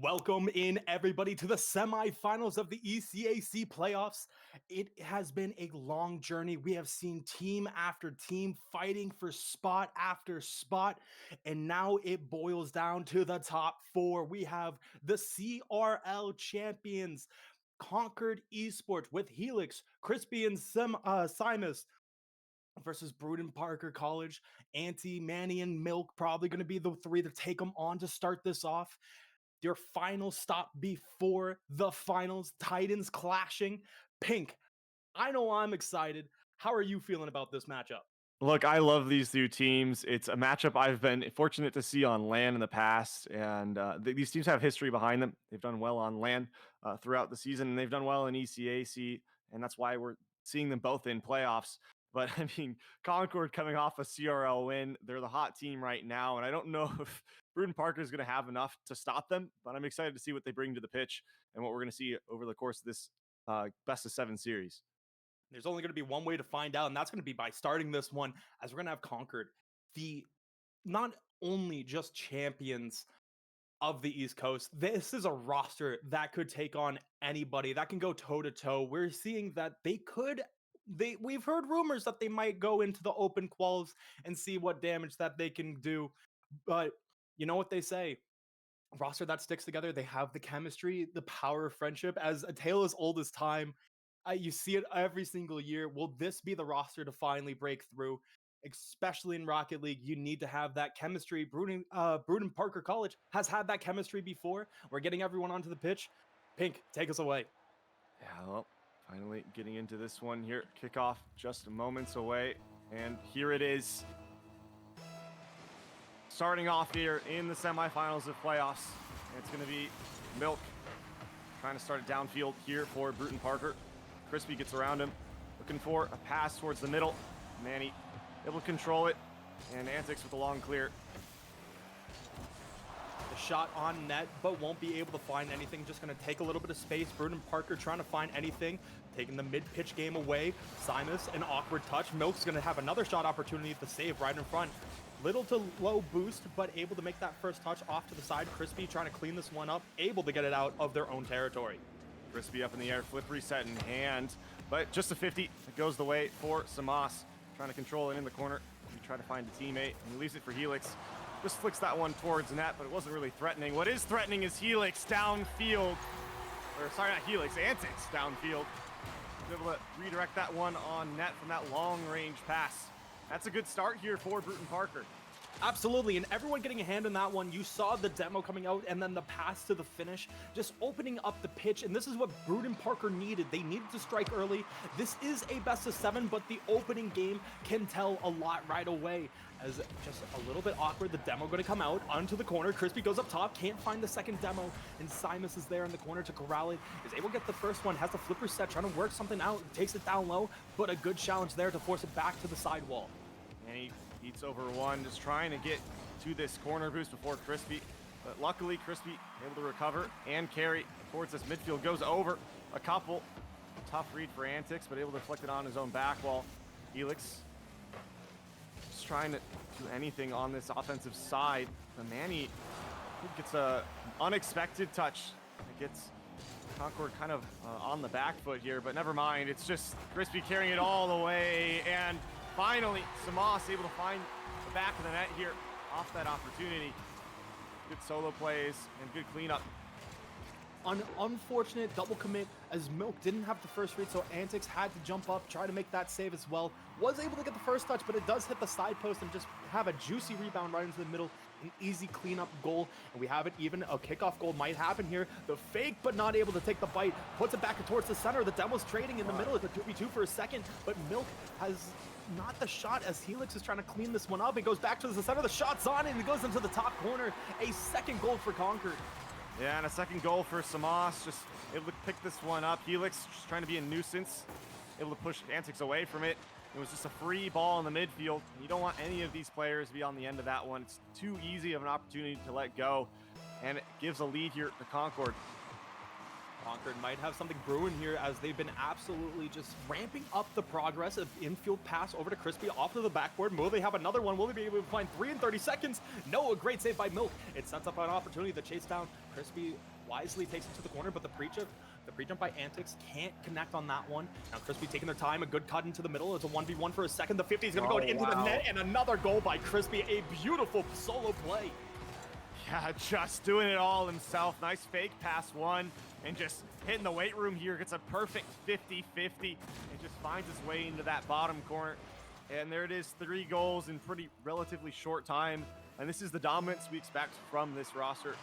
Welcome in, everybody, to the semifinals of the ECAC playoffs. It has been a long journey. We have seen team after team fighting for spot after spot, and now it boils down to the top four. We have the CRL champions, Concord Esports, with Helix, Crispy, and Simus versus Brewton-Parker College. Auntie, Manny, and Milk probably going to be the three to take them on to start this off. Your final stop before the finals, Titans clashing. Pink, I know I'm excited. How are you feeling about this matchup? Look, I love these two teams. It's a matchup I've been fortunate to see on LAN in the past, and these teams have history behind them. They've done well on LAN throughout the season, and they've done well in ECAC, and that's why we're seeing them both in playoffs. But I mean, Concord coming off a CRL win, they're the hot team right now, and I don't know if Brewton-Parker is going to have enough to stop them, but I'm excited to see what they bring to the pitch and what we're going to see over the course of this best of 7 series. There's only going to be one way to find out, and that's going to be by starting this one, as we're going to have Concord, the not only just champions of the East Coast. This is a roster that could take on anybody, that can go toe to toe. We're seeing that we've heard rumors that they might go into the open quals and see what damage that they can do. But you know what they say, a roster that sticks together, they have the chemistry, the power of friendship. As a tale as old as time, you see it every single year. Will this be the roster to finally break through? Especially in Rocket League, you need to have that chemistry. Brewton-Parker College has had that chemistry before. We're getting everyone onto the pitch. Pink, take us away. Yeah, well, finally getting into this one here. Kickoff just moments away, and here it is. Starting off here in the semifinals of playoffs, and it's going to be Milk trying to start it downfield here for Brewton-Parker. Crispy gets around him, looking for a pass towards the middle. Manny able to control it, and Antics with a long clear. The shot on net, but won't be able to find anything. Just going to take a little bit of space. Brewton-Parker trying to find anything, taking the mid-pitch game away. Simus, an awkward touch. Milk's going to have another shot opportunity to save right in front. Little to low boost, but able to make that first touch off to the side. Crispy trying to clean this one up, able to get it out of their own territory. Crispy up in the air, flip reset in hand, but just a 50. It goes the way for Samas. Trying to control it in the corner. He tried to find a teammate, and he leaves it for Helix. Just flicks that one towards net, but it wasn't really threatening. What is threatening is Helix downfield. Or sorry, not Helix, Antics downfield. He's able to redirect that one on net from that long-range pass. That's a good start here for Brewton-Parker. Absolutely, and everyone getting a hand in that one. You saw the demo coming out and then the pass to the finish, just opening up the pitch, and this is what Brewton-Parker needed. They needed to strike early. This is a best of 7, but the opening game can tell a lot right away. As just a little bit awkward, the demo going to come out onto the corner. Crispy goes up top, can't find the second demo, and Simus is there in the corner to corral it. Is able to get the first one, has the flipper set, trying to work something out, takes it down low, but a good challenge there to force it back to the sidewall. And he beats over one, just trying to get to this corner boost before Crispy. But luckily, Crispy able to recover and carry towards this midfield. Goes over a couple. Tough read for Antics, but able to deflect it on his own back wall. Helix just trying to do anything on this offensive side. The Manny gets an unexpected touch. It gets Concord kind of on the back foot here, but never mind. It's just Crispy carrying it all the way, and finally, Samas able to find the back of the net here off that opportunity. Good solo plays and good cleanup. An unfortunate double commit as Milk didn't have the first read, so Antics had to jump up, try to make that save as well. Was able to get the first touch, but it does hit the side post and just have a juicy rebound right into the middle. An easy cleanup goal, and we have it even. A kickoff goal might happen here. The fake, but not able to take the bite. Puts it back towards the center. The demo's trading in the middle. It's a 2v2 for a second, but Milk has not the shot as Helix is trying to clean this one up. It goes back to the center. The shot's on it, and it goes into the top corner. A second goal for Concord. Yeah, and a second goal for Samas, just able to pick this one up. Helix just trying to be a nuisance, able to push Antics away from it. It was just a free ball in the midfield. You don't want any of these players to be on the end of that one. It's too easy of an opportunity to let go, and it gives a lead here to Concord. Concord might have something brewing here as they've been absolutely just ramping up the progress of infield pass over to Crispy off of the backboard. Will they have another one? Will they be able to find 3 in 30 seconds? No, a great save by Milk. It sets up an opportunity to chase down. Crispy wisely takes it to the corner, but the pre-jump by Antics can't connect on that one. Now Crispy taking their time, a good cut into the middle. It's a 1v1 for a second. The 50 is going to go into the net, and another goal by Crispy. A beautiful solo play. Yeah, just doing it all himself. Nice fake pass one, and just hitting the weight room here. Gets a perfect 50-50, and just finds its way into that bottom corner. And there it is, 3 goals in pretty relatively short time. And this is the dominance we expect from this roster.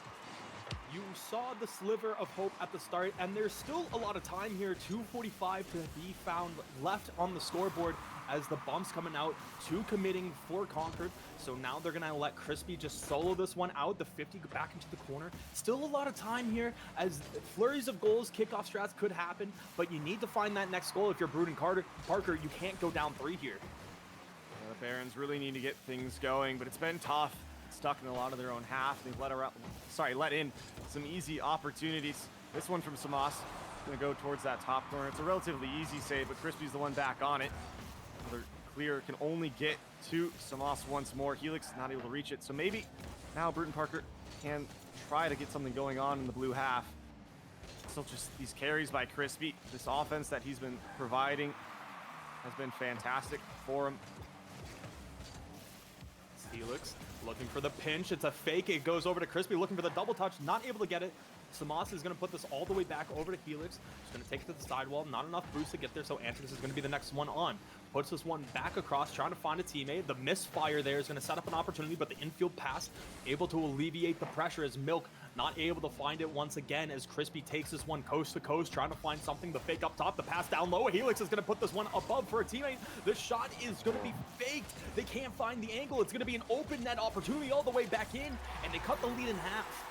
You saw the sliver of hope at the start, and there's still a lot of time here. 2:45 to be found left on the scoreboard as the bumps coming out, 2 committing for Concord. So now they're gonna let Crispy just solo this one out, the 50 back into the corner. Still a lot of time here as flurries of goals, kickoff strats could happen, but you need to find that next goal. If you're Brewton-Parker, you can't go down 3 here. Yeah, the Barons really need to get things going, but it's been tough. Stuck in a lot of their own half. They've let in some easy opportunities. This one from Samas gonna go towards that top corner. It's a relatively easy save, but Crispy's the one back on it. Another clear can only get to Samas once more. Helix not able to reach it, so maybe now Brewton-Parker can try to get something going on in the blue half. Still just these carries by Crispy. This offense that he's been providing has been fantastic for him. Helix looking for the pinch. It's a fake. It goes over to Crispy, looking for the double touch. Not able to get it. Samas is going to put this all the way back over to Helix. Just going to take it to the sidewall. Not enough boost to get there, so Antics is going to be the next one on. Puts this one back across, trying to find a teammate. The misfire there is going to set up an opportunity, but the infield pass able to alleviate the pressure as Milk not able to find it once again as Crispy takes this one coast to coast, trying to find something. The fake up top, the pass down low. Helix is going to put this one above for a teammate. The shot is going to be faked. They can't find the angle. It's going to be an open net opportunity all the way back in, and they cut the lead in half.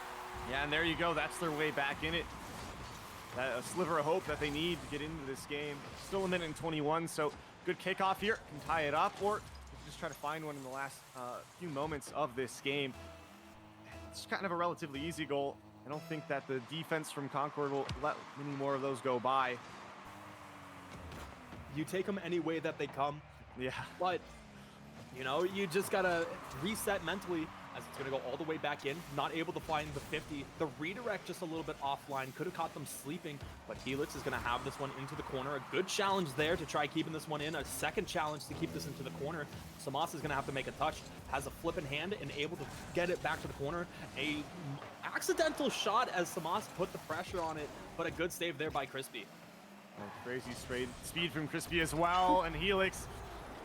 Yeah, and there you go. That's their way back in it. A sliver of hope that they need to get into this game. Still a minute and 21, so good kickoff here. Can tie it up, or just try to find one in the last few moments of this game. It's kind of a relatively easy goal. I don't think that the defense from Concord will let many more of those go by. You take them any way that they come. Yeah. But, you know, you just got to reset mentally as it's going to go all the way back in. Not able to find the 50. The redirect just a little bit offline. Could have caught them sleeping, but Helix is going to have this one into the corner. A good challenge there to try keeping this one in. A second challenge to keep this into the corner. Samas is going to have to make a touch. Has a flipping hand and able to get it back to the corner. A accidental shot as Samas put the pressure on it, but a good save there by Crispy. Crazy straight speed from Crispy as well, and Helix,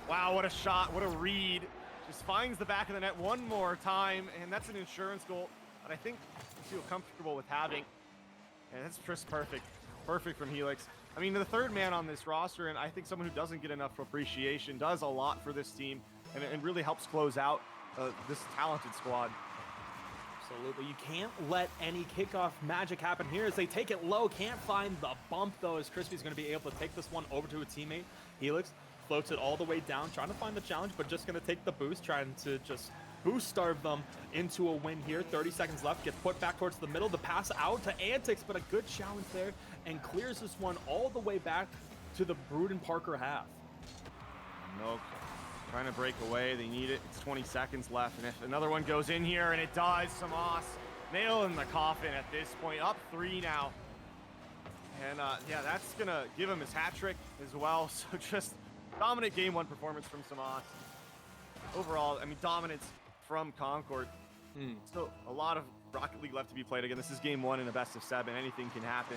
wow, what a shot, what a read. Just finds the back of the net one more time, and that's an insurance goal that I think I feel comfortable with having. And that's just perfect. Perfect from Helix. I mean, the third man on this roster, and I think someone who doesn't get enough appreciation, does a lot for this team, and really helps close out this talented squad. Absolutely. You can't let any kickoff magic happen here as they take it low. Can't find the bump, though, as Crispy's going to be able to take this one over to a teammate. Helix floats it all the way down, trying to find the challenge, but just going to take the boost, trying to just boost starve them into a win here. 30 seconds left, gets put back towards the middle. The pass out to Antics, but a good challenge there, and clears this one all the way back to the Brewton-Parker half. Nope. Trying to break away. They need it. It's 20 seconds left, and if another one goes in here, and it does, Samas nail in the coffin at this point. Up 3 now. And yeah, that's going to give him his hat trick as well. So just dominant game 1 performance from Samas. Overall, I mean, dominance from Concord. Still a lot of Rocket League left to be played. Again, this is game 1 in a best of 7. Anything can happen.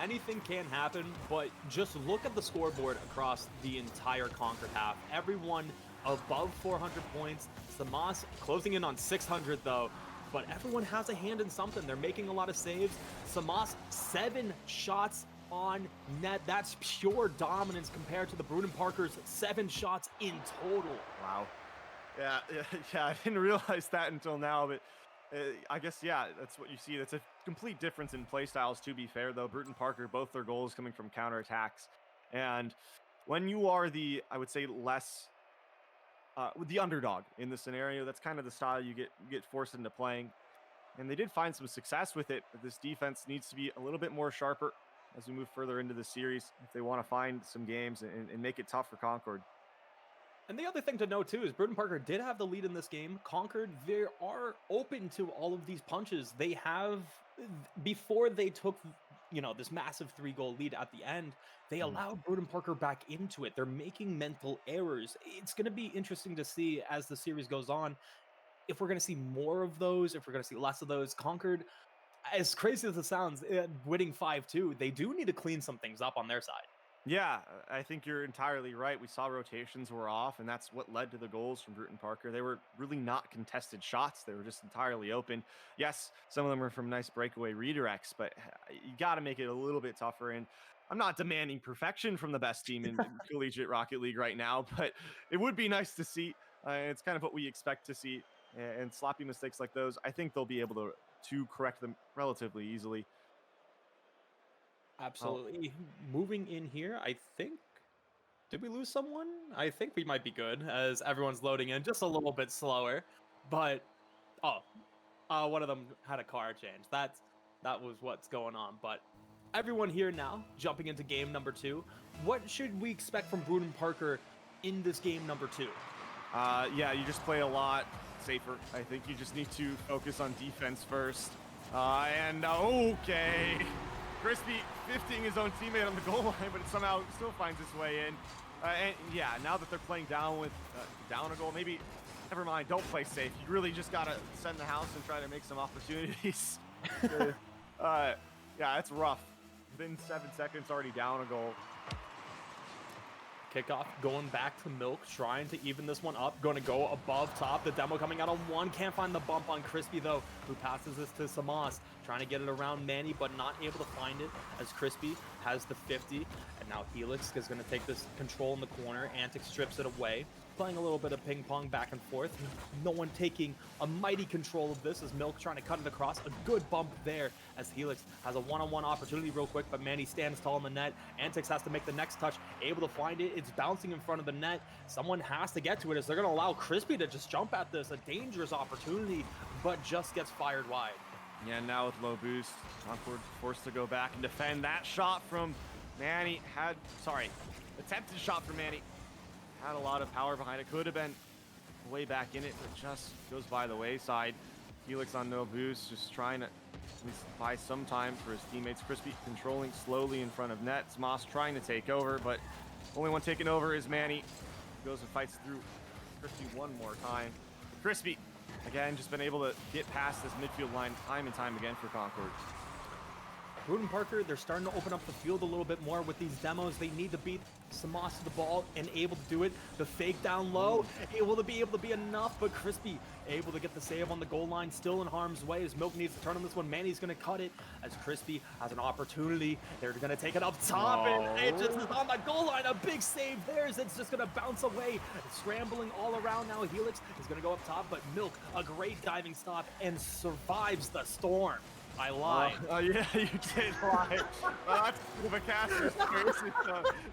Anything can happen, but just look at the scoreboard across the entire Concord half. Everyone above 400 points. Samas closing in on 600 though, but everyone has a hand in something. They're making a lot of saves. Samas 7 shots on net. That's pure dominance compared to the Brewton-Parker's 7 shots in total. Wow. Yeah, I didn't realize that until now, but I guess, yeah, that's what you see. That's a complete difference in play styles, to be fair, though. Brewton-Parker, both their goals coming from counterattacks. And when you are the, I would say, less, the underdog in the scenario, that's kind of the style you get forced into playing. and they did find some success with it, but this defense needs to be a little bit more sharper as we move further into the series if they want to find some games and make it tough for Concord. And the other thing to note too is Brewton-Parker did have the lead in this game. Concord, they are open to all of these punches. They have, before they took, this massive 3-goal lead at the end, they allowed Brewton-Parker back into it. They're making mental errors. It's going to be interesting to see as the series goes on if we're going to see more of those, if we're going to see less of those. Concord, as crazy as it sounds, winning 5-2, they do need to clean some things up on their side. Yeah, I think you're entirely right. We saw rotations were off, and that's what led to the goals from Brewton-Parker. They were really not contested shots. They were just entirely open. Yes, some of them were from nice breakaway redirects, but you got to make it a little bit tougher. And I'm not demanding perfection from the best team in Collegiate Rocket League right now, but it would be nice to see. It's kind of what we expect to see. And sloppy mistakes like those, I think they'll be able to correct them relatively easily. Absolutely. Moving in here, I think. Did we lose someone? I think we might be good as everyone's loading in just a little bit slower. But one of them had a car change. That was what's going on. But everyone here now jumping into game number 2. What should we expect from Brewton-Parker in this game number 2? Yeah, you just play a lot safer. I think you just need to focus on defense first. Okay. Crispy 50ing his own teammate on the goal line, but it somehow still finds its way in. And yeah, now that they're playing down with down a goal, maybe, never mind, don't play safe. You really just got to send the house and try to make some opportunities. Yeah, it's rough. Within 7 seconds, already down a goal. Kickoff going back to Milk, trying to even this one up. Going to go above top. The demo coming out on 1. Can't find the bump on Crispy, though, who passes this to Samas. Trying to get it around Manny, but not able to find it as Crispy has the 50. And now Helix is going to take this control in the corner. Antic strips it away. Playing a little bit of ping pong back and forth. No one taking a mighty control of this as Milk trying to cut it across. A good bump there as Helix has a one-on-one opportunity real quick, but Manny stands tall in the net. Antix has to make the next touch, able to find it. It's bouncing in front of the net. Someone has to get to it as they're going to allow Crispy to just jump at this. A dangerous opportunity, but just gets fired wide. Yeah, now with low boost, Concord forced to go back and defend. That shot from Manny attempted shot from Manny. Had a lot of power behind it. Could have been way back in it, but just goes by the wayside. Helix on no boost, just trying to at least buy some time for his teammates. Crispy controlling slowly in front of net. Moss trying to take over, but only one taking over is Manny. Goes and fights through Crispy one more time. Crispy, again, just been able to get past this midfield line time and time again for Concord. Brewton-Parker, they're starting to open up the field a little bit more with these demos. They need to beat Samas to the ball and able to do it. The fake down low, able to be enough, but Crispy able to get the save on the goal line, still in harm's way as Milk needs to turn on this one. Manny's going to cut it as Crispy has an opportunity. They're going to take it up top, and it just is on the goal line. A big save there as it's just going to bounce away. Scrambling all around now. Helix is going to go up top, but Milk, a great diving stop, and survives the storm. I lied. Yeah, you did lie. That's a caster's curse.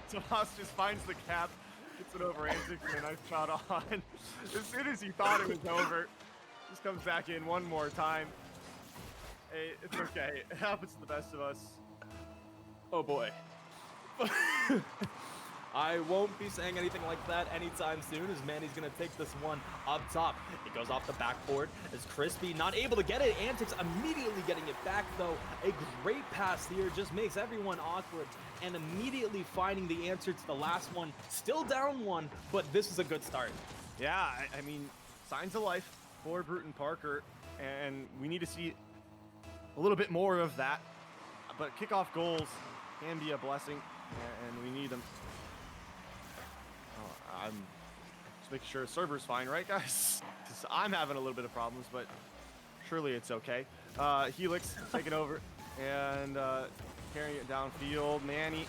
Tomas just finds the cap, gets it over Antic, and a nice shot on. As soon as he thought it was over, just comes back in one more time. Hey, it's okay. It happens to the best of us. Oh boy. I won't be saying anything like that anytime soon as Manny's going to take this one up top. It goes off the backboard as Crispy not able to get it. Antics immediately getting it back, though. A great pass here just makes everyone awkward and immediately finding the answer to the last one. Still down 1, but this is a good start. Yeah, I mean, signs of life for Brewton-Parker, and we need to see a little bit more of that. But kickoff goals can be a blessing, and we need them. I'm just making sure the server's fine, right, guys? Because I'm having a little bit of problems, but surely it's okay. Helix taking over and carrying it downfield. Manny,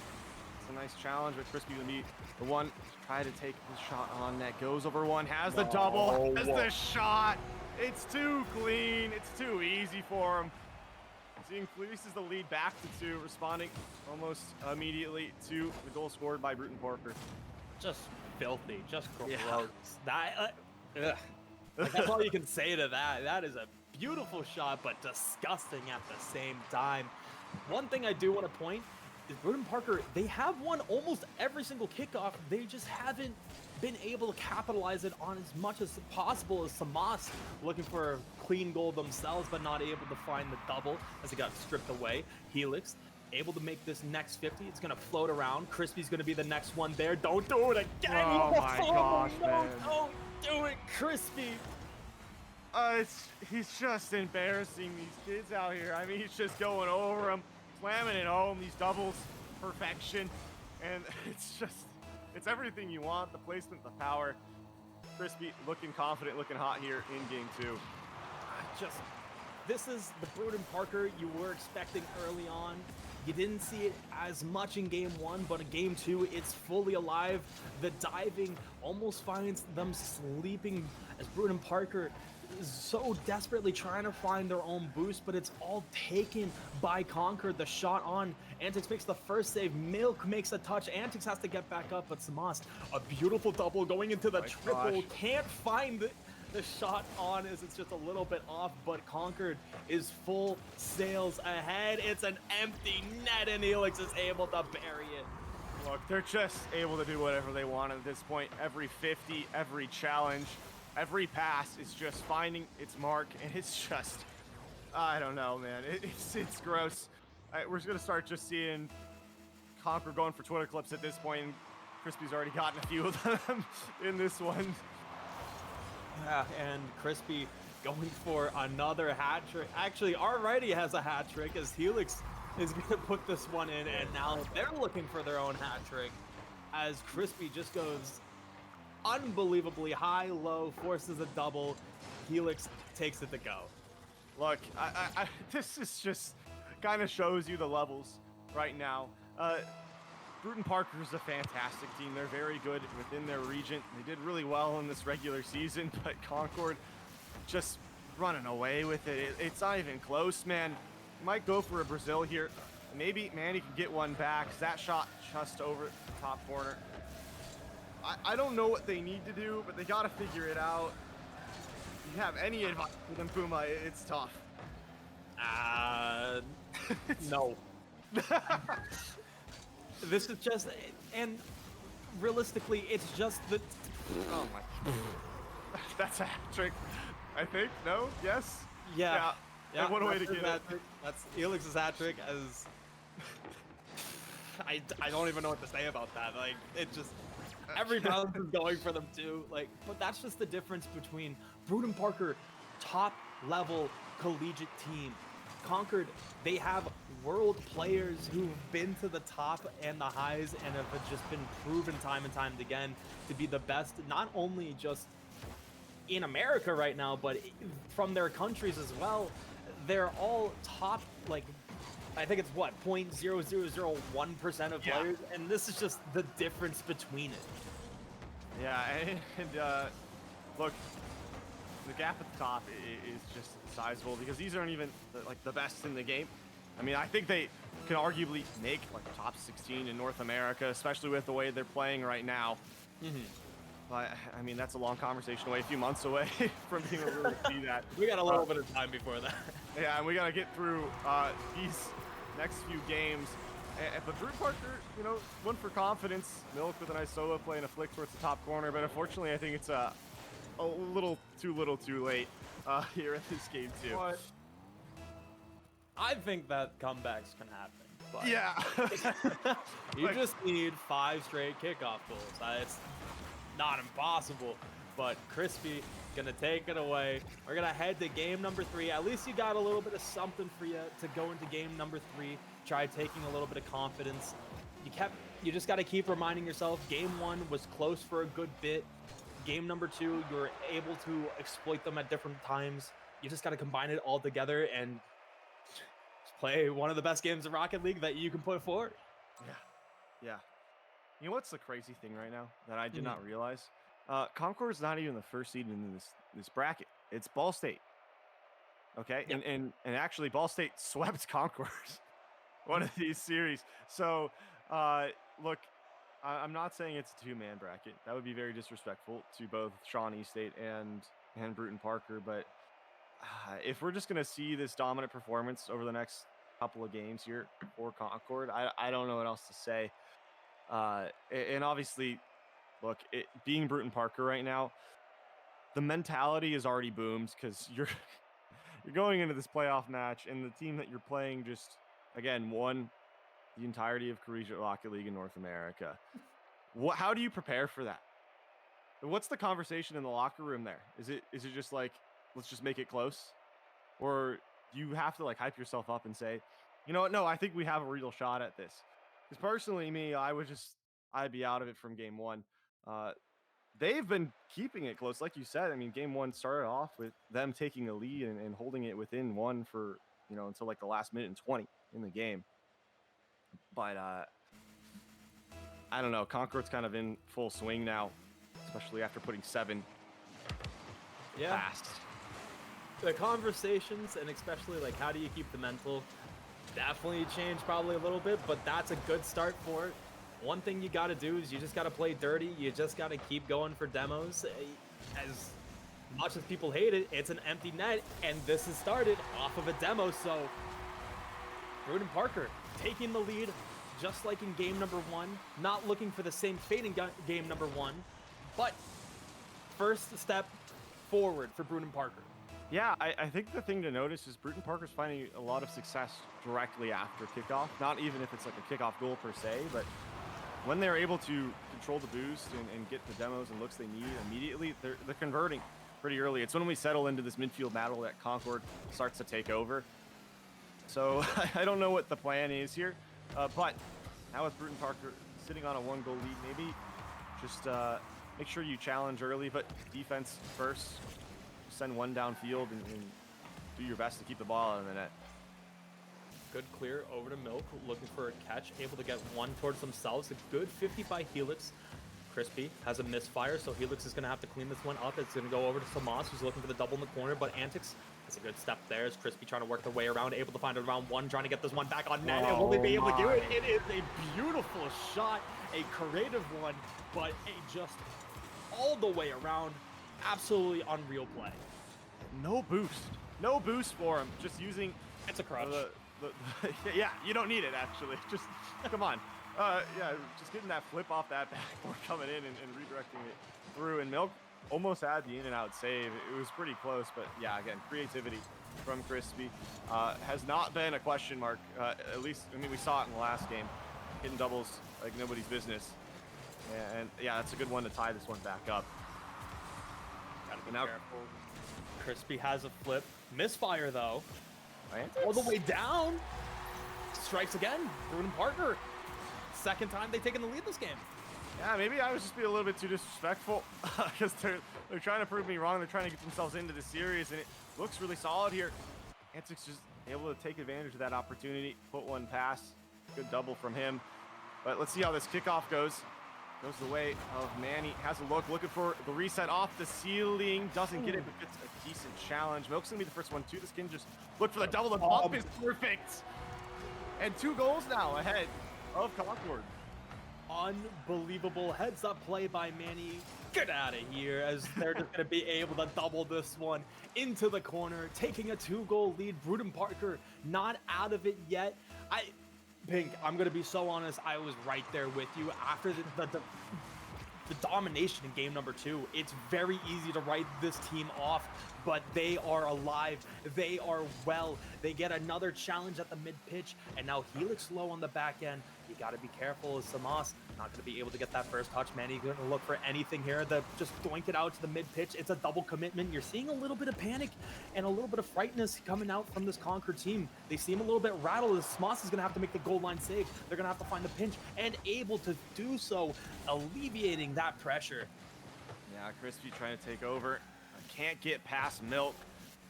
it's a nice challenge, but Crispy gonna be the one to try to take the shot on net. Goes over 1, has the double, has the shot. It's too clean. It's too easy for him. So he increases the lead back to 2, responding almost immediately to the goal scored by Brewton-Parker. Just filthy, just gross. Yeah. That's all you can say to that. That is a beautiful shot, but disgusting at the same time. One thing I do want to point is Brewton-Parker, they have won almost every single kickoff. They just haven't been able to capitalize it on as much as possible. As Samas looking for a clean goal themselves, but not able to find the double as it got stripped away. Helix able to make this next 50. It's going to float around. Crispy's going to be the next one there. Don't do it again. Oh my gosh, no, man. Don't do it, Crispy. He's just embarrassing these kids out here. I mean, he's just going over them, slamming it home, these doubles, perfection. And it's everything you want, the placement, the power. Crispy looking confident, looking hot here in game 2. This is the Brewton-Parker you were expecting early on. You didn't see it as much in game 1, but in game 2, it's fully alive. The diving almost finds them sleeping as Brewton-Parker is so desperately trying to find their own boost, but it's all taken by Concord. The shot on. Antics makes the first save. Milk makes a touch. Antics has to get back up, but Samas, a beautiful double going into the triple. Gosh. Can't find the shot on as it's just a little bit off, but Concord is full sails ahead. It's an empty net, and Helix is able to bury it. Look, they're just able to do whatever they want at this point. Every 50, every challenge, every pass is just finding its mark, and it's just, I don't know, man. It's gross. We're just gonna start just seeing Concord going for Twitter clips at this point, and Crispy's already gotten a few of them in this one. Yeah, and Crispy going for another hat trick. Actually, already has a hat trick as Helix is going to put this one in, and now they're looking for their own hat trick as Crispy just goes unbelievably high, low, forces a double. Helix takes it to go. Look, this is just kind of shows you the levels right now. Brewton-Parker is a fantastic team. They're very good within their region. They did really well in this regular season, but Concord just running away with it. It's not even close, man. Might go for a Brazil here. Maybe Manny can get one back. That shot just over the top corner. I don't know what they need to do, but they got to figure it out. If you have any advice for them, Puma, it's tough. No. This is just, and realistically, it's just the. Oh my. That's a hat trick, I think. No? Yes? Yeah. And what a way to get it. That's Helix's hat trick. As I don't even know what to say about that. Like, it just every balance is going for them too. Like, but that's just the difference between Brewton-Parker, top level collegiate team. Concord, they have world players who've been to the top and the highs and have just been proven time and time again to be the best, not only just in America right now, but from their countries as well. They're all top, like, I think it's what, 0.0001% of players, and this is just the difference between it. Yeah, and look, the gap at the top is just sizable because these aren't even the best in the game. I mean, I think they can arguably make like top 16 in North America, especially with the way they're playing right now. But I mean, that's a long conversation away, a few months away from being able to see that. We got a little bit of time before that. Yeah, and we got to get through these next few games. But Brewton-Parker, you know, went for confidence. Milk with a nice solo play and a flick towards the top corner, but unfortunately, I think it's a little too late here in this game too. But I think that comebacks can happen. But yeah. you just need 5 straight kickoff goals. It's not impossible, but Crispy gonna take it away. We're gonna head to game number 3. At least you got a little bit of something for you to go into game number 3. Try taking a little bit of confidence. You just got to keep reminding yourself game 1 was close for a good bit. Game number 2, you were able to exploit them at different times. You just got to combine it all together and just play one of the best games of Rocket League that you can put forward. Yeah. You know what's the crazy thing right now that I did not realize? Concord is not even the first seed in this bracket. It's Ball State. Okay, Yep. and actually Ball State swept Concord one of these series. So look, I'm not saying it's a 2-man bracket. That would be very disrespectful to both Shawnee State and Brewton-Parker. But if we're just going to see this dominant performance over the next couple of games here for Concord, I don't know what else to say. And obviously, look, being Brewton-Parker right now, the mentality is already boomed because you're going into this playoff match, and the team that you're playing just, again, won the entirety of Collegiate Rocket League in North America. How do you prepare for that? What's the conversation in the locker room there? Is it just like, let's just make it close? Or do you have to like hype yourself up and say, you know what? No, I think we have a real shot at this. Because personally, me, I'd be out of it from game one. They've been keeping it close. Like you said, I mean, game one started off with them taking a lead and holding it within one for, until like the last minute and 20 in the game. But I don't know. Concord's kind of in full swing now, especially after putting 7 past. The conversations, and especially like how do you keep the mental, definitely changed probably a little bit, but that's a good start for it. One thing you got to do is you just got to play dirty. You just got to keep going for demos. As much as people hate it, it's an empty net, and this has started off of a demo. So Brewton-Parker taking the lead, just like in game number 1. Not looking for the same fate in game number 1, but first step forward for Brewton-Parker. Yeah, I think the thing to notice is Brewton-Parker's finding a lot of success directly after kickoff. Not even if it's like a kickoff goal per se, but when they're able to control the boost and get the demos and looks they need immediately, they're converting pretty early. It's when we settle into this midfield battle that Concord starts to take over. So I don't know what the plan is here, but now with Brewton-Parker sitting on a 1-goal lead, maybe just make sure you challenge early, but defense first. Send one downfield and do your best to keep the ball out of the net. Good clear over to Milk, looking for a catch, able to get one towards themselves. A good 50 by Helix. Crispy has a misfire, so Helix is going to have to clean this one up. It's going to go over to Tomas, who's looking for the double in the corner, but Antics has a good step there. As Crispy trying to work their way around, able to find it around 1, trying to get this one back on net. Will they be able to do it? It is a beautiful shot, a creative one, but a just all the way around, absolutely unreal play. No boost for him. Just using it's a crutch. Yeah, you don't need it actually. Just come on. Yeah, just getting that flip off that backboard coming in and redirecting it through. And Milk almost had the in and out save. It was pretty close, but yeah, again, creativity from Crispy has not been a question mark. At least, I mean, we saw it in the last game, hitting doubles like nobody's business. And yeah, that's a good one to tie this one back up. Gotta be careful. Crispy has a flip. Misfire, though. Antics? All the way down. Strikes again. Brewton-Parker. Second time they've taken the lead this game. Yeah, maybe I was just being a little bit too disrespectful because they're trying to prove me wrong. They're trying to get themselves into the series, and it looks really solid here. Antics just able to take advantage of that opportunity, put one pass. Good double from him. But let's see how this kickoff goes. Goes the way of Manny. Has a looking for the reset off the ceiling. Doesn't get it, but gets a decent challenge. Milk's gonna be the first one too. This can just look for the double. The bump is perfect. And 2 goals now ahead of Concord. Unbelievable heads up play by Manny. Get out of here, as they're just gonna be able to double this one into the corner, taking a 2-goal lead. Brewton-Parker not out of it yet. Pink, I'm going to be so honest, I was right there with you. After the domination in game number 2, it's very easy to write this team off, but they are alive. They are well. They get another challenge at the mid-pitch, and now Helix low on the back end. You got to be careful as Samas not going to be able to get that first touch. Man, he's going to look for anything here. Just doink it out to the mid-pitch. It's a double commitment. You're seeing a little bit of panic and a little bit of frightness coming out from this Concord team. They seem a little bit rattled as Samas is going to have to make the goal line save. They're going to have to find the pinch and able to do so, alleviating that pressure. Yeah, Crispy trying to take over. Can't get past Milk.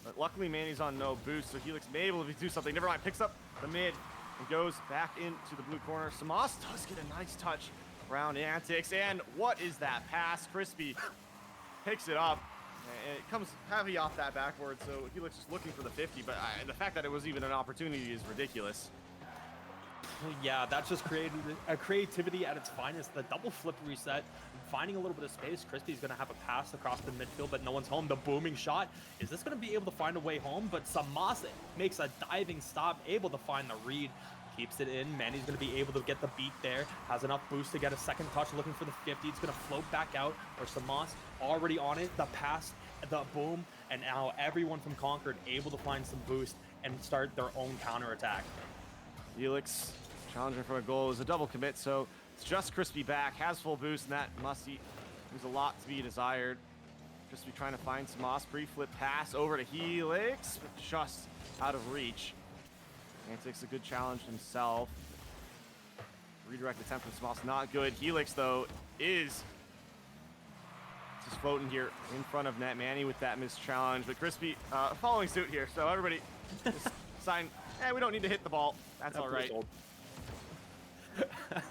But luckily, Manny's on no boost, so Helix may be able to do something. Never mind, picks up the mid and goes back into the blue corner. Samas does get a nice touch around Antics. And what is that pass? Crispy picks it up. And it comes heavy off that backboard, so Helix is looking for the 50, but the fact that it was even an opportunity is ridiculous. Well, yeah, that's just creativity at its finest. The double flip reset, finding a little bit of space. Crispy's going to have a pass across the midfield, but no one's home. The booming shot. Is this going to be able to find a way home? But Samas makes a diving stop, able to find the read. Keeps it in. Manny's going to be able to get the beat there. Has enough boost to get a second touch, looking for the 50. It's going to float back out. Or Samas already on it. The pass, the boom, and now everyone from Concord able to find some boost and start their own counterattack. Felix challenging for a goal is a double commit, so it's just Crispy back, has full boost, and that Musty leaves a lot to be desired. Crispy trying to find Samas, pre-flip pass over to Helix, but just out of reach. And takes a good challenge himself. Redirect attempt from Samas, not good. Helix, though, is just floating here in front of net. Manny with that missed challenge, but Crispy following suit here, so everybody just sign, we don't need to hit the ball. That's all right.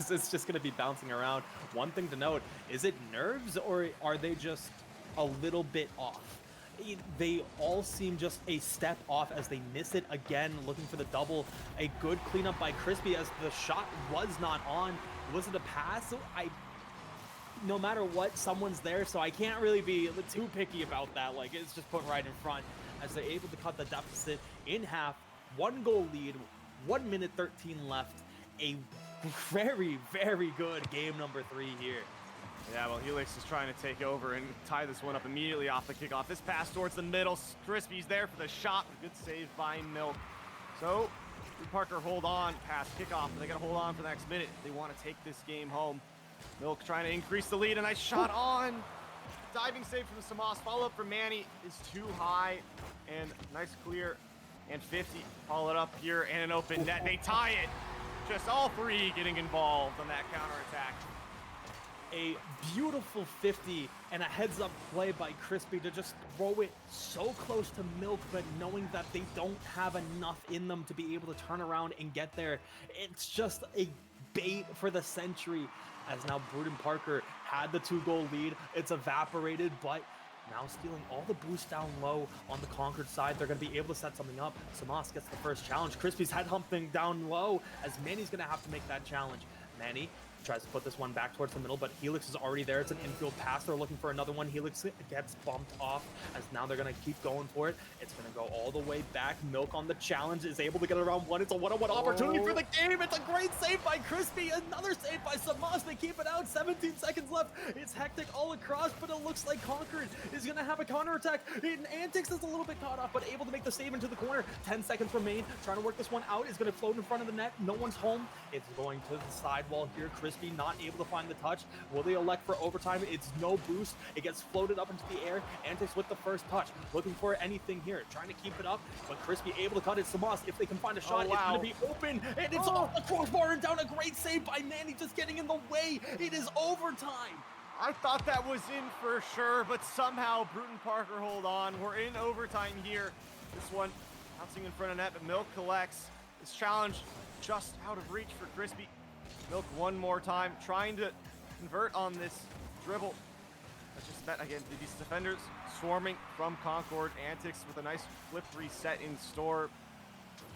It's just going to be bouncing around. One thing to note, is it nerves or are they just a little bit off? They all seem just a step off as they miss it again, looking for the double. A good cleanup by Crispy as the shot was not on. Was it a pass? No matter what, someone's there, so I can't really be too picky about that. Like, it's just put right in front as they're able to cut the deficit in half. 1 goal lead, 1 minute 13 left. A very, very good game number 3 here. Yeah, well, Helix is trying to take over and tie this one up immediately off the kickoff. This pass towards the middle. Crispy's there for the shot. A good save by Milk. So, Parker hold on past kickoff, but they got to hold on for the next minute. They want to take this game home. Milk trying to increase the lead. A nice shot on. Diving save from the Samas. Follow up from Manny is too high. And nice clear. And 50. Follow it up here and an open net. They tie it. Just all 3 getting involved on that counterattack. A beautiful 50 and a heads-up play by Crispy to just throw it so close to Milk, but knowing that they don't have enough in them to be able to turn around and get there. It's just a bait for the century, as now Brewton-Parker had the 2-goal lead. It's evaporated, but now stealing all the boost down low on the Concord side. They're going to be able to set something up. Samas gets the first challenge. Crispy's head humping down low as Manny's going to have to make that challenge. Manny tries to put this one back towards the middle, but Helix is already there. It's an infield pass. They're looking for another one. Helix gets bumped off as now they're going to keep going for it. It's going to go all the way back. Milk on the challenge is able to get around one. It's a one-on-one opportunity for the game. It's a great save by Crispy. Another save by Samas. They keep it out. 17 seconds left. It's hectic all across, but it looks like Concord is going to have a counterattack. Antics is a little bit caught off, but able to make the save into the corner. 10 seconds remain. Trying to work this one out. It's going to float in front of the net. No one's home. It's going to the sidewall here. Crispy not able to find the touch. Will they elect for overtime? It's no boost. It gets floated up into the air. Antics with the first touch. Looking for anything here. Trying to keep it up, but Crispy able to cut it. Samas, if they can find a shot, it's going to be open, and it's off the crossbar and down. A great save by Manny, just getting in the way. It is overtime. I thought that was in for sure, but somehow Brewton-Parker hold on. We're in overtime here. This one bouncing in front of net, but Milk collects. This challenge just out of reach for Crispy. Milk one more time, trying to convert on this dribble. That's just met again. These defenders swarming from Concord. Antics with a nice flip reset in store.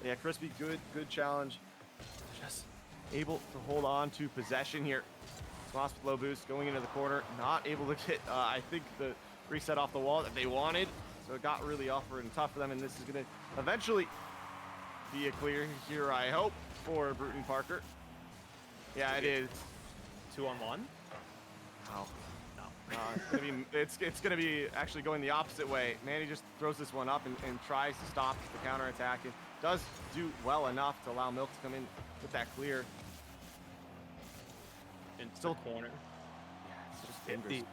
Yeah, Crispy, good challenge. Just able to hold on to possession here. Samas with low boost going into the corner. Not able to get, I think, the reset off the wall that they wanted. So it got really awkward and tough for them, and this is going to eventually be a clear here, I hope, for Brewton-Parker. Yeah, it is. 2-on-1? Oh. No. It's gonna be actually going the opposite way. Manny just throws this one up and tries to stop the counterattack. It does do well enough to allow Milk to come in with that clear. And still corner. Yeah, it's just dangerous.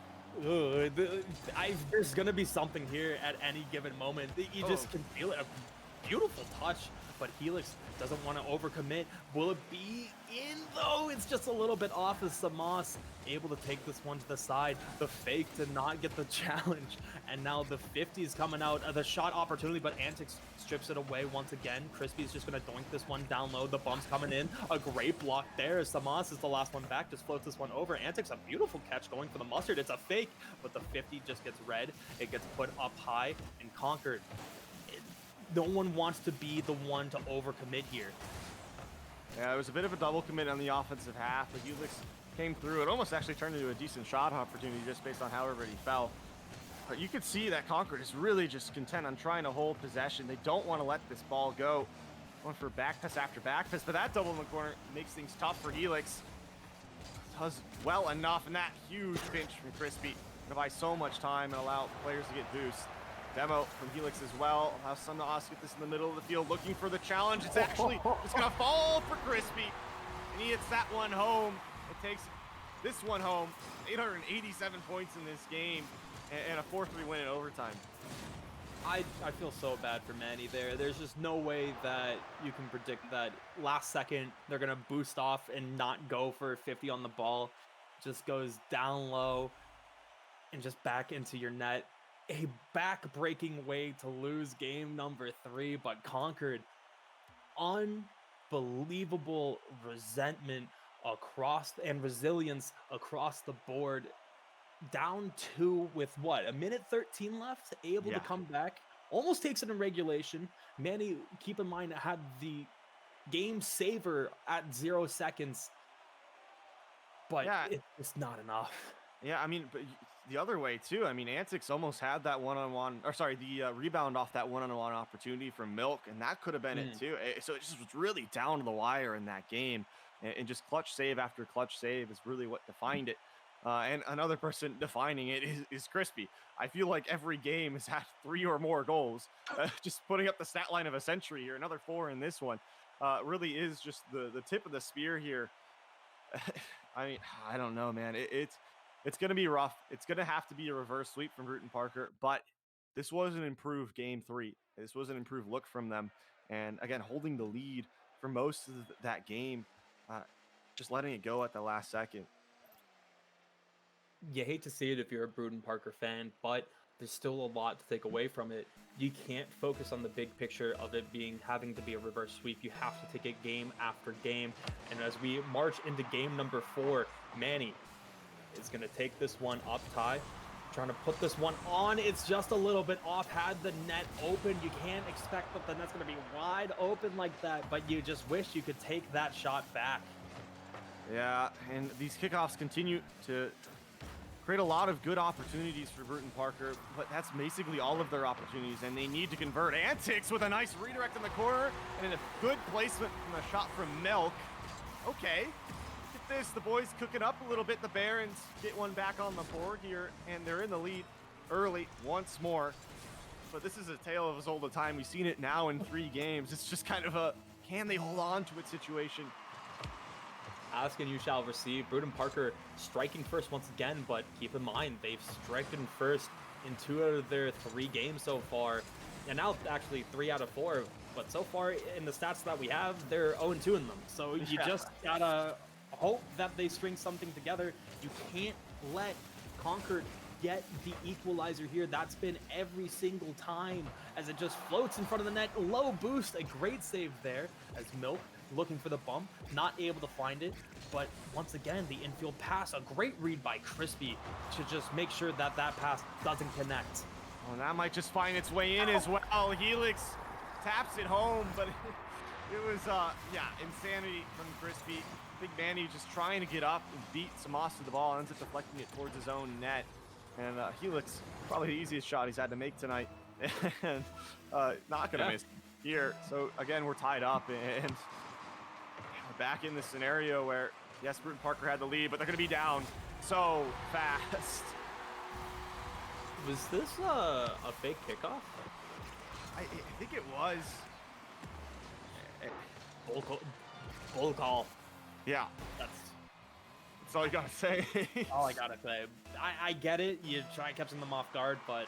There's gonna be something here at any given moment. You just can feel it. A beautiful touch, but Helix doesn't want to overcommit. Will it be in though? It's just a little bit off as Samas able to take this one to the side. The fake to not get the challenge, and now the 50 is coming out. The shot opportunity, but Antics strips it away once again. Crispy's just gonna doink this one down low. The bump's coming in. A great block there. Samas is the last one back. Just floats this one over. Antics a beautiful catch going for the mustard. It's a fake, but the 50 just gets red. It gets put up high and Conquered. No one wants to be the one to overcommit here. Yeah, it was a bit of a double commit on the offensive half, but Helix came through. It almost actually turned into a decent shot opportunity just based on how everybody fell. But you could see that Concord is really just content on trying to hold possession. They don't want to let this ball go. Going for back pass after back pass, but that double in the corner makes things tough for Helix. Does well enough, and that huge pinch from Crispy to buy so much time and allow players to get boost. Demo from Helix as well. Allows Sundas to get this in the middle of the field, looking for the challenge. It's actually just gonna fall for Crispy, and he hits that one home. It takes this one home. 887 points in this game, and a 4-3 win in overtime. I feel so bad for Manny there. There's just no way that you can predict that last second they're going to boost off and not go for 50 on the ball. Just goes down low and just back into your net. A back-breaking way to lose game number 3, but Concord, unbelievable resentment across and resilience across the board. Down 2 with what, a minute 13 left, able to come back, almost takes it in regulation. Manny, keep in mind, had the game saver at 0 seconds, but it's not enough. Yeah, I mean, but the other way too. I mean, Antics almost had that one-on-one, or sorry, the rebound off that one-on-one opportunity from Milk, and that could have been it too. So it just was really down to the wire in that game, and just clutch save after clutch save is really what defined it. And another person defining it is Crispy. I feel like every game has had 3 or more goals. Just putting up the stat line of a century here, another 4 in this one. Really is just the tip of the spear here. I mean, I don't know, man. It's going to be rough. It's going to have to be a reverse sweep from Brewton-Parker, but this was an improved game 3. This was an improved look from them. And again, holding the lead for most of that game, just letting it go at the last second. You hate to see it if you're a Brewton-Parker fan, but there's still a lot to take away from it. You can't focus on the big picture of it having to be a reverse sweep. You have to take it game after game. And as we march into game number 4, Manny is going to take this one up tie, trying to put this one on. It's just a little bit off. Had the net open, you can't expect that the net's going to be wide open like that, but you just wish you could take that shot back. Yeah, and these kickoffs continue to create a lot of good opportunities for Brewton-Parker, but that's basically all of their opportunities, and they need to convert. Antics with a nice redirect in the corner, and in a good placement from a shot from Milk. Okay, look at this. The boys cooking up a little bit. The Barons get one back on the board here, and they're in the lead early once more. But this is a tale of as old a time. We've seen it now in 3 games. It's just kind of a, can they hold on to it situation? Ask and you shall receive. Brewton-Parker striking first once again, but keep in mind, they've striken first in 2 out of their 3 games so far. And now actually 3 out of 4, but so far in the stats that we have, they're 0-2 in them. So you just gotta hope that they string something together. You can't let Concord get the equalizer here. That's been every single time as it just floats in front of the net. Low boost, a great save there as Milk looking for the bump, not able to find it, but once again, the infield pass, a great read by Crispy to just make sure that that pass doesn't connect. Oh, that might just find its way in as well. Helix taps it home, but it was, insanity from Crispy. Big Manny just trying to get up and beat Samas to the ball, ends up deflecting it towards his own net. And Helix, probably the easiest shot he's had to make tonight, and not gonna miss here. So again, we're tied up, and back in the scenario where, yes, Brewton-Parker had the lead, but they're going to be down so fast. Was this a fake kickoff? I think it was. Bull call. Yeah. That's all you got to say. all I got to say. I get it. You try catching them off guard, but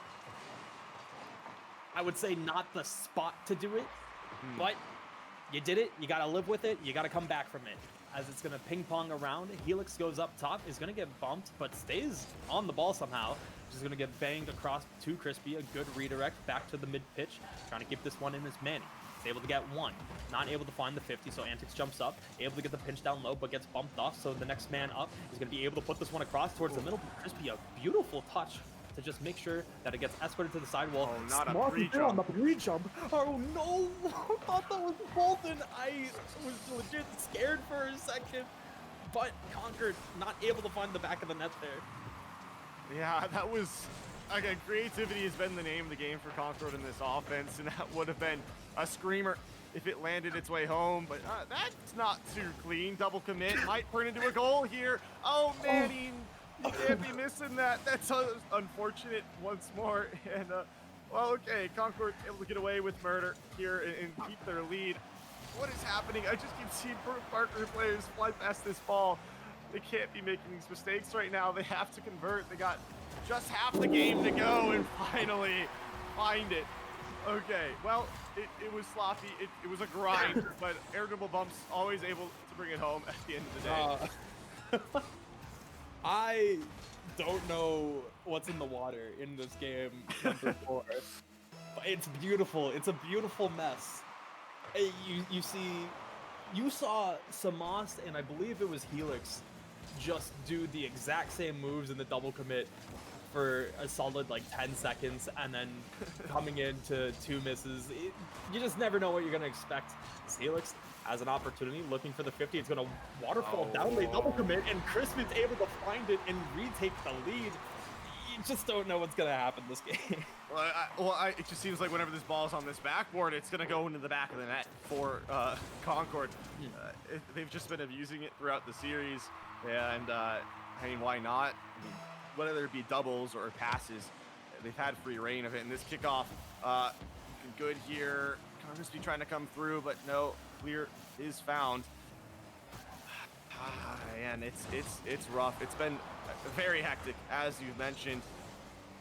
I would say not the spot to do it, but you did it. You got to live with it. You got to come back from it. As it's going to ping pong around. Helix goes up top. Is going to get bumped, but stays on the ball somehow. Just going to get banged across to Crispy. A good redirect back to the mid pitch. Trying to keep this one in as Manny. Is able to get 1. Not able to find the 50, so Antics jumps up. Able to get the pinch down low, but gets bumped off. So the next man up is going to be able to put this one across towards the middle. Crispy, a beautiful touch to just make sure that it gets escorted to the sidewall. Oh, not a Smart is there on pre-jump. the pre-jump. Oh no! I thought that was Bolton. I was legit scared for a second. But Concord not able to find the back of the net there. Yeah, that was, again, creativity has been the name of the game for Concord in this offense, and that would have been a screamer if it landed its way home, but that's not too clean. Double commit might turn into a goal here. Oh, Manny, you can't be missing that. That's unfortunate once more. And, well, okay, Concord able to get away with murder here and keep their lead. What is happening? I just keep seeing Brewton-Parker players fly past this ball. They can't be making these mistakes right now. They have to convert. They got just half the game to go and finally find it. Okay, well, it was sloppy. It was a grind, but air dribble bumps always able to bring it home at the end of the day. I don't know what's in the water in this game, number 4. But it's beautiful. It's a beautiful mess. You saw Samas and I believe it was Helix just do the exact same moves in the double commit for a solid like 10 seconds and then coming into 2 misses. You just never know what you're going to expect. Helix has an opportunity looking for the 50. It's going to waterfall down lane double commit, and Crispin's able to find it and retake the lead. You just don't know what's going to happen this game. Well, it just seems like whenever this ball's on this backboard, it's going to go into the back of the net for Concord. They've just been abusing it throughout the series, and I mean, why not? I mean, whether it be doubles or passes, they've had free reign of it. And this kickoff, looking good here. Crispy trying to come through, but no, clear is found. Man, it's rough. It's been very hectic, as you've mentioned.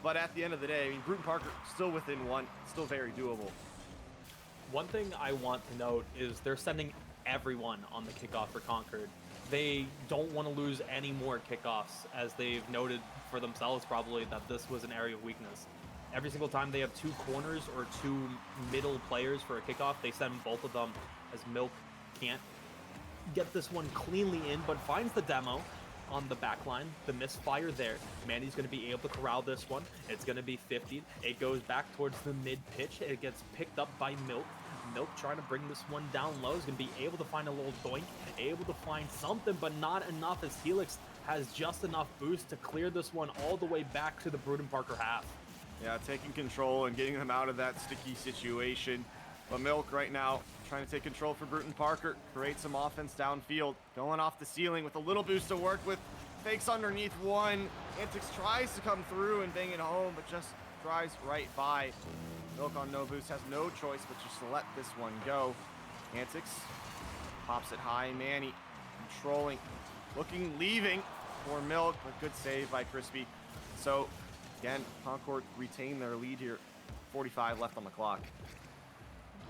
But at the end of the day, I mean, Brewton-Parker still within 1, still very doable. One thing I want to note is they're sending everyone on the kickoff for Concord. They don't want to lose any more kickoffs, as they've noted for themselves probably that this was an area of weakness. Every single time they have 2 corners or 2 middle players for a kickoff, they send both of them, as Milk can't get this one cleanly in, but finds the demo on the back line. The misfire there. Manny's going to be able to corral this one. It's going to be 50. It goes back towards the mid pitch. It gets picked up by Milk. Milk trying to bring this one down low. Is going to be able to find a little doink, able to find something, but not enough, as Helix has just enough boost to clear this one all the way back to the Brewton-Parker half. Yeah, taking control and getting them out of that sticky situation. But Milk right now trying to take control for Brewton-Parker, create some offense downfield, going off the ceiling with a little boost to work with. Fakes underneath one. Antics tries to come through and bang it home, but just drives right by. Milk on no boost has no choice but just to let this one go. Antics pops it high. Manny controlling, leaving for Milk, but good save by Crispy. So again, Concord retain their lead here. 45 left on the clock.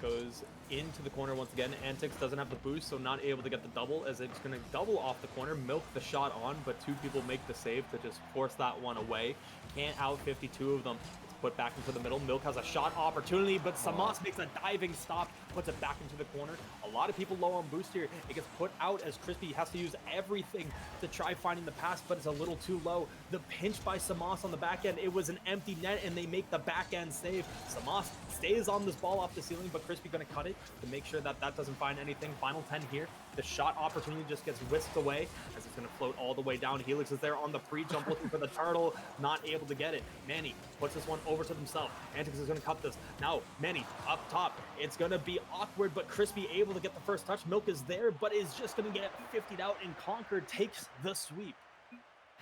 Goes into the corner once again. Antics doesn't have the boost, so not able to get the double, as it's going to double off the corner, milk the shot on, but 2 people make the save to just force that one away. Can't out 52 of them. It's put back into the middle. Milk has a shot opportunity, but Samas makes a diving stop, puts it back into the corner. A lot of people low on boost here. It gets put out as Crispy has to use everything to try finding the pass, but it's a little too low. The pinch by Samas on the back end, it was an empty net, and they make the back end save. Samas stays on this ball off the ceiling, but Crispy going to cut it to make sure that that doesn't find anything. Final 10 here. The shot opportunity just gets whisked away as it's going to float all the way down. Helix is there on the pre-jump looking for the turtle, not able to get it. Manny puts this one over to himself. Antics is going to cut this. Now, Manny up top. It's going to be awkward, but Crispy able to get the first touch. Milk is there, but is just going to get 50'd out, and Concord takes the sweep.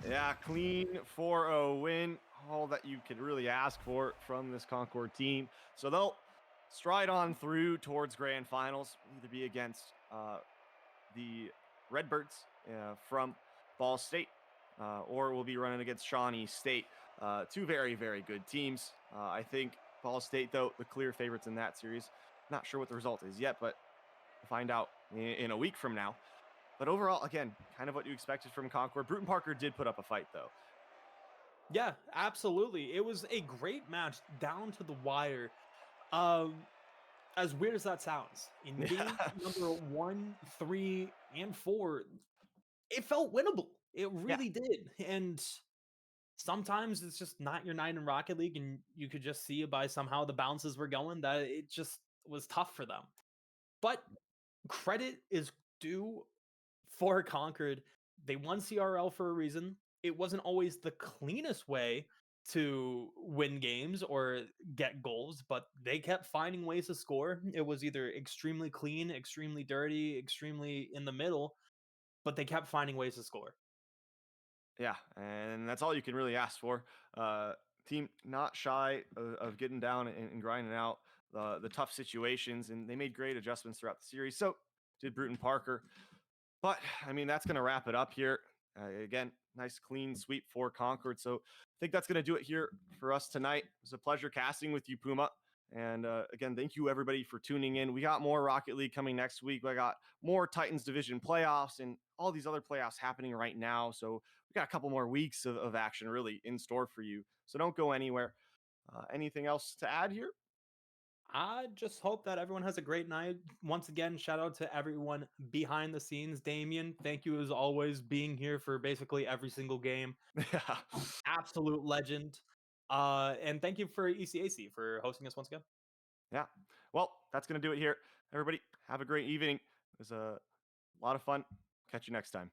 Yeah, clean 4-0 win. All that you could really ask for from this Concord team. So they'll stride on through towards grand finals, either be against the Redbirds from Ball State, or we'll be running against Shawnee State. 2 very, very good teams. I think Ball State, though, the clear favorites in that series. Not sure what the result is yet, but we'll find out in a week from now. But overall, again, kind of what you expected from Concord. Brewton-Parker did put up a fight, though. Yeah, absolutely. It was a great match down to the wire. As weird as that sounds, in game number 1, 3, and 4, it felt winnable. It really did. And sometimes it's just not your night in Rocket League, and you could just see by somehow the bounces were going that it just was tough for them. But credit is due for Concord. They won CRL for a reason. It wasn't always the cleanest way to win games or get goals, but they kept finding ways to score. It was either extremely clean, extremely dirty, extremely in the middle, but they kept finding ways to score. Yeah, and that's all you can really ask for. Uh, Team not shy of getting down and grinding out the tough situations, and they made great adjustments throughout the series. So did Brewton-Parker. But I mean, that's going to wrap it up here. Again, nice clean sweep for Concord. So I think that's going to do it here for us tonight. It was a pleasure casting with you, Puma. And again, thank you everybody for tuning in. We got more Rocket League coming next week. We got more Titans Division playoffs and all these other playoffs happening right now. So we got a couple more weeks of action really in store for you. So don't go anywhere. Anything else to add here? I just hope that everyone has a great night. Once again, shout out to everyone behind the scenes. Damien, thank you as always being here for basically every single game. Yeah. Absolute legend. And thank you for ECAC for hosting us once again. Yeah. Well, that's going to do it here. Everybody, have a great evening. It was a lot of fun. Catch you next time.